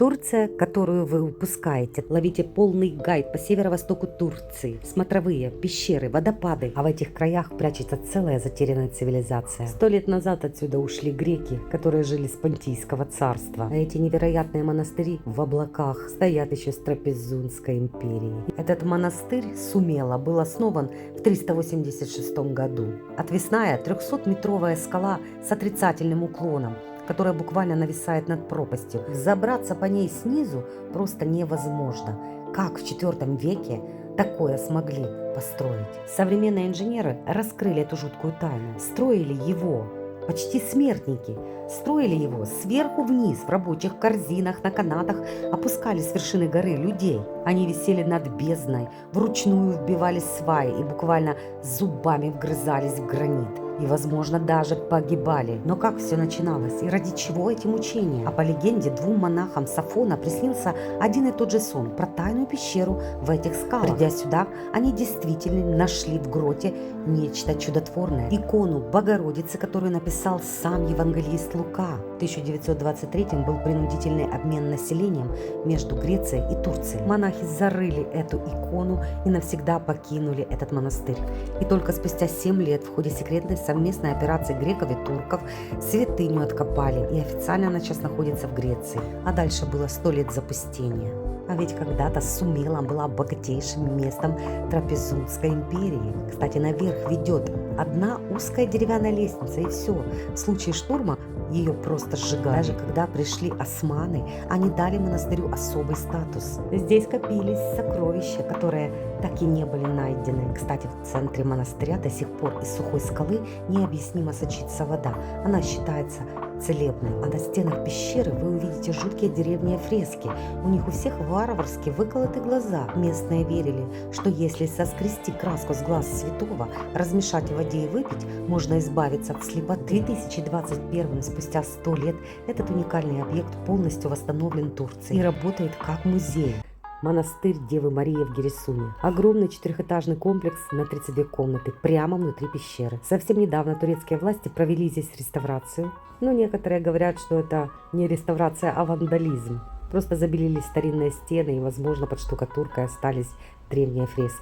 Турция, которую вы упускаете. Ловите полный гайд по северо-востоку Турции. Смотровые, пещеры, водопады. А в этих краях прячется целая затерянная цивилизация. 100 лет назад отсюда ушли греки, которые жили с Понтийского царства. А эти невероятные монастыри в облаках стоят еще с Трапезунской империи. Этот монастырь Сумела был основан в 386 году. Отвесная 300-метровая скала с отрицательным уклоном, которая буквально нависает над пропастью. Забраться по ней снизу просто невозможно. Как в IV веке такое смогли построить? Современные инженеры раскрыли эту жуткую тайну. Строили его почти смертники. Строили его сверху вниз, в рабочих корзинах, на канатах, опускали с вершины горы людей. Они висели над бездной, вручную вбивали сваи и буквально зубами вгрызались в гранит. И, возможно, даже погибали. Но как все начиналось? И ради чего эти мучения? А по легенде, двум монахам с Афона приснился один и тот же сон про тайную пещеру в этих скалах. Придя сюда, они действительно нашли в гроте нечто чудотворное. Икону Богородицы, которую написал сам евангелист Лука. В 1923 был принудительный обмен населением между Грецией и Турцией. Монахи зарыли эту икону и навсегда покинули этот монастырь. И только спустя 7 лет в ходе секретной совместной операции греков и турков святыню откопали, и официально она сейчас находится в Греции. А дальше было 100 лет запустения. А ведь когда-то Сумела была богатейшим местом Трапезунской империи. Кстати, наверх ведет одна узкая деревянная лестница, и все. В случае штурма ее просто сжигали. Даже когда пришли османы, они дали монастырю особый статус. Здесь копились сокровища, которые так и не были найдены. Кстати, в центре монастыря до сих пор из сухой скалы необъяснимо сочится вода. Она считается целебной. А на стенах пещеры вы увидите жуткие древние фрески. У них у всех варварски выколоты глаза. Местные верили, что если соскрести краску с глаз святого, размешать в воде и выпить, можно избавиться от слепоты. В 2021, спустя 100 лет, этот уникальный объект полностью восстановлен Турцией и работает как музей. Монастырь Девы Марии в Гересуне. Огромный 4-этажный комплекс на 32 комнаты, прямо внутри пещеры. Совсем недавно турецкие власти провели здесь реставрацию. Но некоторые говорят, что это не реставрация, а вандализм. Просто забелили старинные стены и, возможно, под штукатуркой остались древние фрески.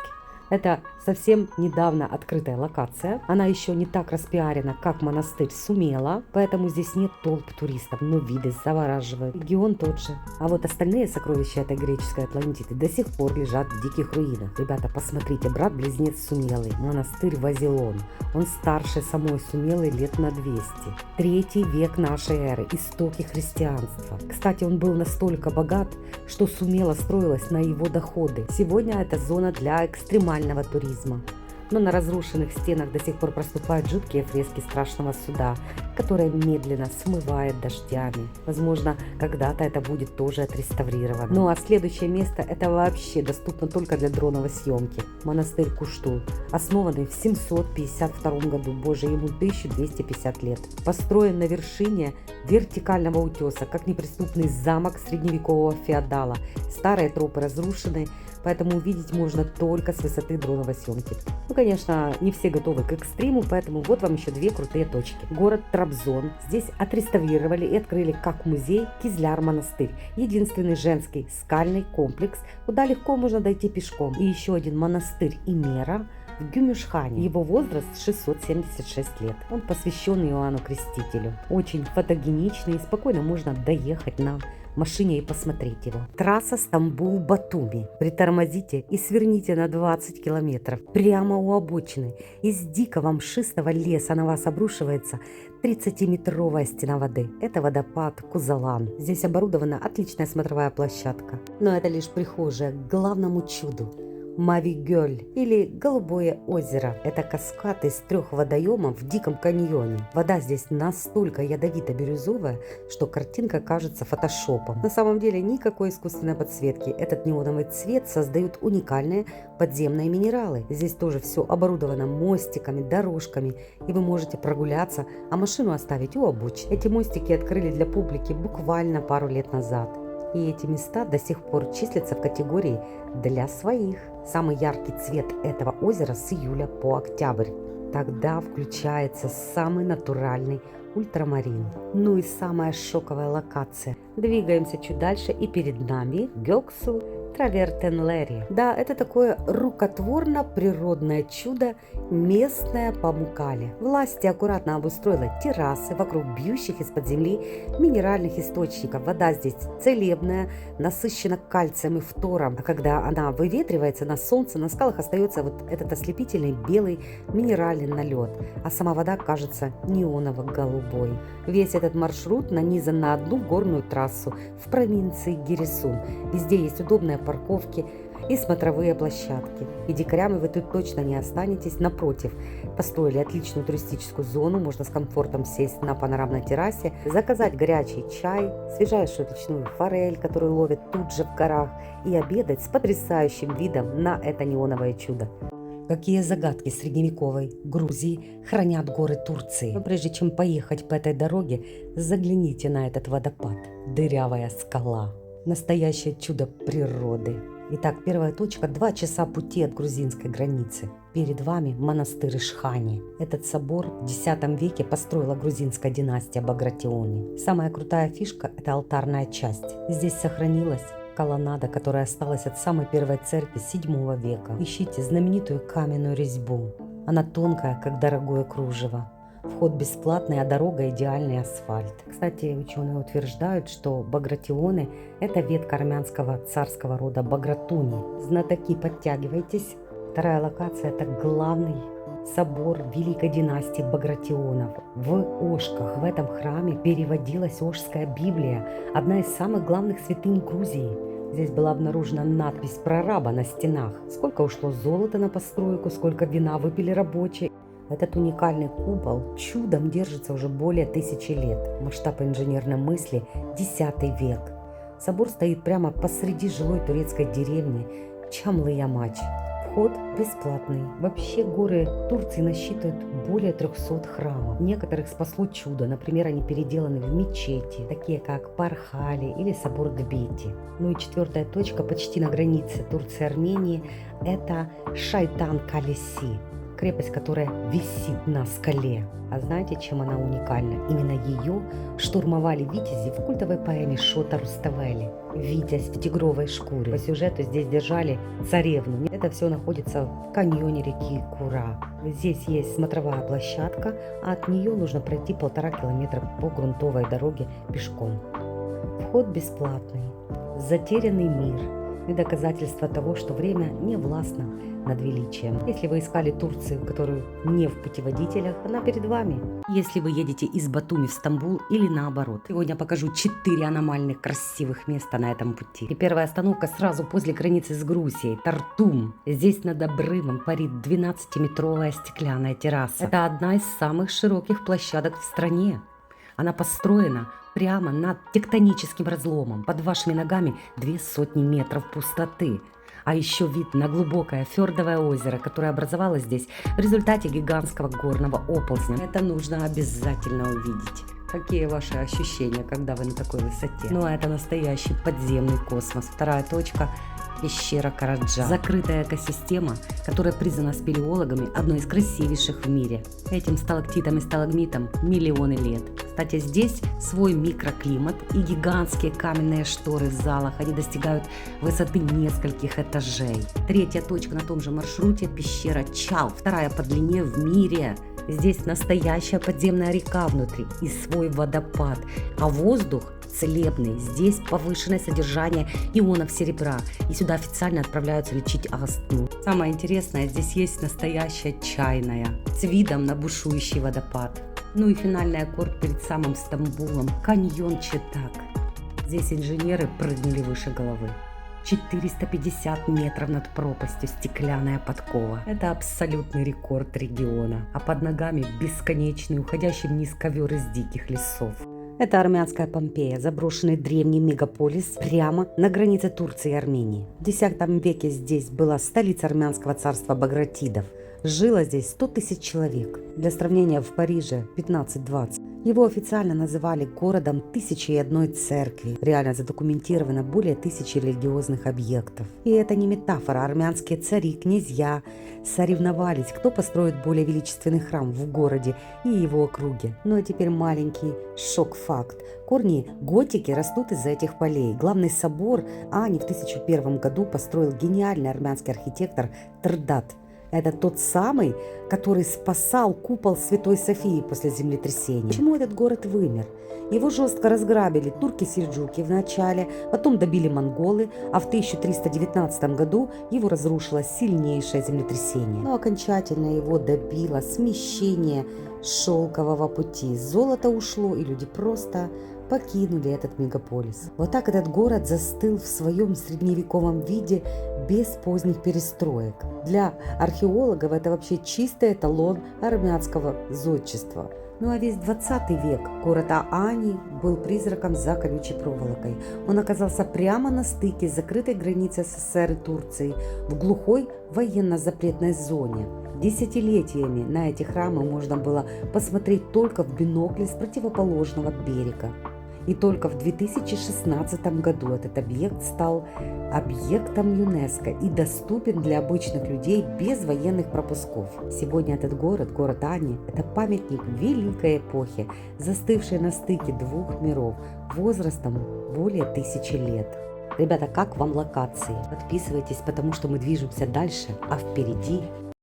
Это совсем недавно открытая локация. Она еще не так распиарена, как монастырь Сумела, поэтому здесь нет толп туристов, но виды завораживают. Регион тот же. А вот остальные сокровища этой греческой Атлантиды до сих пор лежат в диких руинах. Ребята, посмотрите, брат-близнец Сумелы, монастырь Вавилон. Он старше самой Сумелы лет на 200. 3 век нашей эры, истоки христианства. Кстати, он был настолько богат, что Сумела строилась на его доходы. Сегодня это зона для экстремального туризма. Но на разрушенных стенах до сих пор проступают жуткие фрески страшного суда, которые медленно смывает дождями. Возможно, когда-то это будет тоже отреставрировано. Ну а следующее место это вообще доступно только для дроновой съемки. Монастырь Куштул, основанный в 752 году, боже, ему 1250 лет. Построен на вершине вертикального утеса, как неприступный замок средневекового феодала. Старые тропы разрушены, поэтому увидеть можно только с высоты дроновой съемки. Ну, конечно, не все готовы к экстриму, поэтому вот вам еще 2 крутые точки. Город Трабзон. Здесь отреставрировали и открыли как музей Кизляр-монастырь. Единственный женский скальный комплекс, куда легко можно дойти пешком. И еще один монастырь Имера в Гюмюшхане. Его возраст 676 лет. Он посвящен Иоанну Крестителю. Очень фотогеничный и спокойно можно доехать на машине и посмотреть его. Трасса Стамбул-Батуми. Притормозите и сверните на 20 километров. Прямо у обочины. Из дикого мшистого леса на вас обрушивается 30-метровая стена воды. Это водопад Кузалан. Здесь оборудована отличная смотровая площадка. Но это лишь прихожая к главному чуду. Мави-Гёль или Голубое озеро. Это каскад из 3 водоемов в диком каньоне. Вода здесь настолько ядовито-бирюзовая, что картинка кажется фотошопом. На самом деле никакой искусственной подсветки. Этот неоновый цвет создают уникальные подземные минералы. Здесь тоже все оборудовано мостиками, дорожками, и вы можете прогуляться, а машину оставить у обочины. Эти мостики открыли для публики буквально пару лет назад. И эти места до сих пор числятся в категории «для своих». Самый яркий цвет этого озера с июля по октябрь. Тогда включается самый натуральный ультрамарин. Ну и самая шоковая локация. Двигаемся чуть дальше, и перед нами Гёксу Травертенлери. Да, это такое рукотворно-природное чудо, местное Памуккале. Власти аккуратно обустроила террасы вокруг бьющих из-под земли минеральных источников. Вода здесь целебная, насыщена кальцием и фтором. А когда она выветривается на солнце, на скалах остается вот этот ослепительный белый минеральный налет, а сама вода кажется неоново-голубой. Весь этот маршрут нанизан на одну горную трассу в провинции Гирисун. Везде есть удобные парковки и смотровые площадки. И дикарями вы тут точно не останетесь. Напротив, построили отличную туристическую зону. Можно с комфортом сесть на панорамной террасе, заказать горячий чай, свежайшую речную форель, которую ловят тут же в горах, и обедать с потрясающим видом на это неоновое чудо. Какие загадки средневековой Грузии хранят горы Турции. Но прежде чем поехать по этой дороге, загляните на этот водопад. Дырявая скала. Настоящее чудо природы. Итак, первая точка – 2 часа пути от грузинской границы. Перед вами монастырь Ишхани. Этот собор в X веке построила грузинская династия Багратиони. Самая крутая фишка – это алтарная часть. Здесь сохранилась колоннада, которая осталась от самой первой церкви VII века. Ищите знаменитую каменную резьбу. Она тонкая, как дорогое кружево. Вход бесплатный, а дорога идеальный асфальт. Кстати, ученые утверждают, что Багратионы – это ветка армянского царского рода Багратуни. Знатоки, подтягивайтесь. Вторая локация – это главный собор великой династии Багратионов. В Ошках, в этом храме, переводилась Ошская Библия, одна из самых главных святынь Грузии. Здесь была обнаружена надпись прораба на стенах. Сколько ушло золота на постройку, сколько вина выпили рабочие. Этот уникальный купол чудом держится уже более 1000 лет. Масштаб инженерной мысли – X век. Собор стоит прямо посреди жилой турецкой деревни Чамлы-Ямач. Вход бесплатный. Вообще горы Турции насчитывают более 300 храмов. Некоторых спасло чудо. Например, они переделаны в мечети, такие как Пархали или собор Гбити. Ну и 4-я точка почти на границе Турции и Армении – это Шайтан-Калеси. Крепость, которая висит на скале. А знаете, чем она уникальна? Именно ее штурмовали витязи в культовой поэме Шота Руставели. Витязь в тигровой шкуре. По сюжету здесь держали царевну. Это все находится в каньоне реки Кура. Здесь есть смотровая площадка, а от нее нужно пройти 1,5 километра по грунтовой дороге пешком. Вход бесплатный. Затерянный мир. И доказательство того, что время не властно над величием. Если вы искали Турцию, которую не в путеводителях, она перед вами. Если вы едете из Батуми в Стамбул или наоборот. Сегодня покажу 4 аномальных красивых места на этом пути. И первая остановка сразу после границы с Грузией – Тартум. Здесь над обрывом парит 12-метровая стеклянная терраса. Это одна из самых широких площадок в стране. Она построена прямо над тектоническим разломом. Под вашими ногами 200 метров пустоты. А еще вид на глубокое фьордовое озеро, которое образовалось здесь в результате гигантского горного оползня. Это нужно обязательно увидеть. Какие ваши ощущения, когда вы на такой высоте? Ну, а это настоящий подземный космос. Вторая точка – пещера Караджа. Закрытая экосистема, которая признана спелеологами одной из красивейших в мире. Этим сталактитам и сталагмитам миллионы лет. Кстати, здесь свой микроклимат и гигантские каменные шторы в залах. Они достигают высоты нескольких этажей. Третья точка на том же маршруте – пещера Чал. Вторая по длине в мире. Здесь настоящая подземная река внутри и свой водопад. А воздух целебный. Здесь повышенное содержание ионов серебра. И сюда официально отправляются лечить астму. Самое интересное, здесь есть настоящая чайная с видом на бушующий водопад. Ну и финальный аккорд перед самым Стамбулом – каньон Четак. Здесь инженеры прыгнули выше головы. 450 метров над пропастью стеклянная подкова. Это абсолютный рекорд региона. А под ногами бесконечный, уходящий вниз ковер из диких лесов. Это армянская Помпея, заброшенный древний мегаполис прямо на границе Турции и Армении. В X веке здесь была столица армянского царства Багратидов. Жило здесь 100 000 человек. Для сравнения, в Париже 15-20. Его официально называли городом 1001 церкви. Реально задокументировано более 1000 религиозных объектов. И это не метафора. Армянские цари, князья соревновались, кто построит более величественный храм в городе и его округе. Ну а теперь маленький шок-факт. Корни готики растут из-за этих полей. Главный собор Ани в 1001 году построил гениальный армянский архитектор Трдат. Это тот самый, который спасал купол Святой Софии после землетрясения. Почему этот город вымер? Его жестко разграбили турки-сельджуки в начале, потом добили монголы, а в 1319 году его разрушило сильнейшее землетрясение. Но окончательно его добило смещение шелкового пути. Золото ушло, и люди просто покинули этот мегаполис. Вот так этот город застыл в своем средневековом виде без поздних перестроек. Для археологов это вообще чистый эталон армянского зодчества. Ну а весь 20 век город Аани был призраком за колючей проволокой. Он оказался прямо на стыке закрытой границы СССР и Турции в глухой военно-запретной зоне. Десятилетиями на эти храмы можно было посмотреть только в бинокле с противоположного берега. И только в 2016 году этот объект стал объектом ЮНЕСКО и доступен для обычных людей без военных пропусков. Сегодня этот город, город Ани, это памятник великой эпохи, застывший на стыке двух миров, возрастом более 1000 лет. Ребята, как вам локации? Подписывайтесь, потому что мы движемся дальше, а впереди